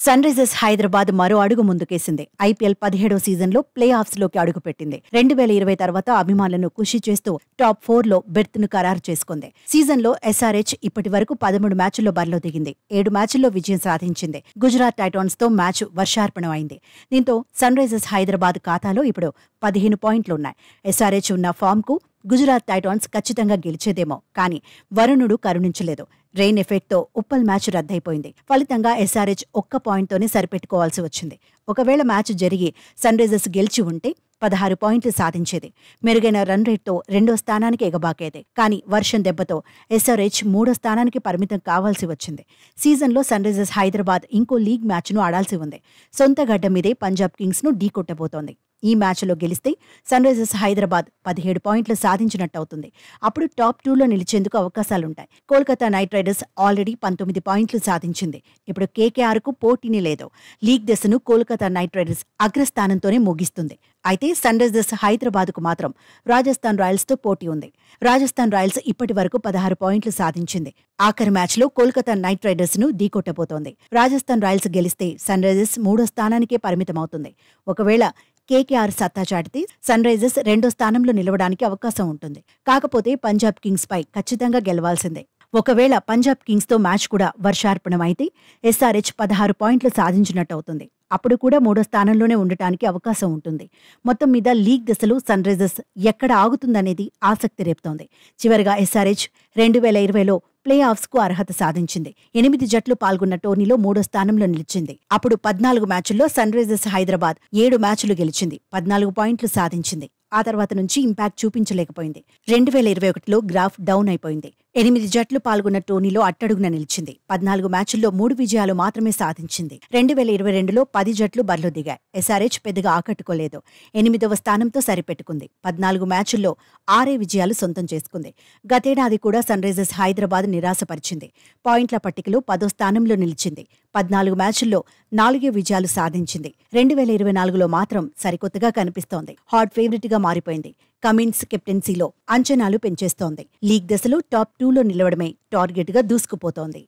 Sun Risers Hyderabad మరో అడుగు ముందుకేసింది. IPL 17వ సీజన్లో ప్లే ఆఫ్స్లోకి అడుగుపెట్టింది. 2020 తర్వాత అభిమానులను ఖుషి చేస్తూ టాప్ 4లో బెర్త్ను ఖరారు చేసుకుంది. సీజన్లో ఎస్ఆర్హెచ్ ఇప్పటి వరకు 13 మ్యాచ్ల్లో బరిలో దిగింది. 7 మ్యాచ్ల్లో విజయం సాధించింది. గుజరాత్ టైటాన్స్తో మ్యాచ్ వర్షార్పణమైంది. దీంతో సన్ రైజర్స్ హైదరాబాద్ ఖాతాలో ఇప్పుడు 15 పాయింట్లున్నాయి. ఎస్ఆర్హెచ్ ఉన్న ఫామ్కు గుజరాత్ టైటాన్స్ ఖచ్చితంగా గెలిచేదేమో, కానీ వరుణుడు కరుణించలేదు. రెయిన్ ఎఫెక్ట్తో ఉప్పల్ మ్యాచ్ రద్దయిపోయింది. ఫలితంగా ఎస్ఆర్హెచ్ ఒక్క పాయింట్తోనే సరిపెట్టుకోవాల్సి వచ్చింది. ఒకవేళ మ్యాచ్ జరిగి సన్ రైజర్స్ గెలిచి ఉంటే 16 పాయింట్లు సాధించేది. మెరుగైన రన్ రేట్తో 2వ స్థానానికి ఎగబాకేది. కానీ వర్షం దెబ్బతో ఎస్ఆర్హెచ్ 3వ స్థానానికి పరిమితం కావాల్సి వచ్చింది. సీజన్లో సన్ రైజర్స్ హైదరాబాద్ ఇంకో లీగ్ మ్యాచ్ను ఆడాల్సి ఉంది. సొంత గడ్డ మీదే పంజాబ్ కింగ్స్ను ఢీకొట్టబోతోంది. ఈ మ్యాచ్లో గెలిస్తే సన్ రైజర్స్ హైదరాబాద్ 17 పాయింట్లు సాధించినట్టవుతుంది. అప్పుడు టాప్ 2లో నిలిచేందుకు అవకాశాలుంటాయి. కోల్కతా నైట్ రైడర్స్ ఆల్రెడీ 19 పాయింట్లు సాధించింది. ఇప్పుడు కేకేఆర్కు పోటీని లేదు. లీగ్ దశను కోల్కతా నైట్ రైడర్స్ అగ్రస్థానంతోనే ముగిస్తుంది. అయితే సన్ రైజర్స్ హైదరాబాద్కు మాత్రం రాజస్థాన్ రాయల్స్తో పోటీ ఉంది. రాజస్థాన్ రాయల్స్ ఇప్పటి వరకు 16 పాయింట్లు సాధించింది. ఆఖరి మ్యాచ్లో కోల్కతా నైట్ రైడర్స్ను ఢీకొట్టబోతోంది. రాజస్థాన్ రాయల్స్ గెలిస్తే సన్ రైజర్స్ 3వ స్థానానికే పరిమితమవుతుంది. ఒకవేళ కేకేఆర్ సత్తా చాటితే సన్ రైజర్స్ 2వ స్థానంలో నిలవడానికి అవకాశం ఉంటుంది. కాకపోతే పంజాబ్ కింగ్స్ పై ఖచ్చితంగా గెలవాల్సిందే. ఒకవేళ పంజాబ్ కింగ్స్తో మ్యాచ్ కూడా వర్షార్పణమైతే ఎస్ఆర్హెచ్ 16 పాయింట్లు సాధించినట్టవుతుంది. అప్పుడు కూడా 3వ స్థానంలోనే ఉండటానికి అవకాశం ఉంటుంది. మొత్తం మీద లీగ్ దశలో సన్ రైజర్స్ ఎక్కడ ఆగుతుందనేది ఆసక్తి రేపుతోంది. చివరిగా ఎస్ఆర్హెచ్ 2020లో ప్లే ఆఫ్స్కు అర్హత సాధించింది. 8 జట్లు పాల్గొన్న టోర్నీలో 3వ స్థానంలో నిలిచింది. అప్పుడు 14 మ్యాచ్ల్లో సన్ రైజర్స్ హైదరాబాద్ 7 మ్యాచ్లు గెలిచింది. 14 పాయింట్లు సాధించింది. ఆ తర్వాత నుంచి ఇంపాక్ట్ చూపించలేకపోయింది. 2021లో గ్రాఫ్ డౌన్ అయిపోయింది. 8 జట్లు పాల్గొన్న టోర్నీలో అట్టడుగున నిలిచింది. 14 మ్యాచ్ల్లో 3 విజయాలు మాత్రమే సాధించింది. 2022లో 10 జట్లు బరిలో దిగాయి. ఎస్ఆర్హెచ్ పెద్దగా ఆకట్టుకోలేదు. 8వ స్థానంతో సరిపెట్టుకుంది. 14 మ్యాచ్ల్లో 6 విజయాలు సొంతం చేసుకుంది. గతేడాది కూడా సన్ రైజర్స్ హైదరాబాద్ నిరాశపరిచింది. పాయింట్ల పట్టికలో 10వ స్థానంలో నిలిచింది. 14 మ్యాచ్ల్లో 4 విజయాలు సాధించింది. 2024లో మాత్రం సరికొత్తగా కనిపిస్తోంది. హాట్ ఫేవరెట్గా మారిపోయింది. కమిన్స్ కెప్టెన్సీలో అంచనాలు పెంచేస్తోంది. లీగ్ దశలో టాప్ 2లో నిలవడమే టార్గెట్గా దూసుకుపోతోంది.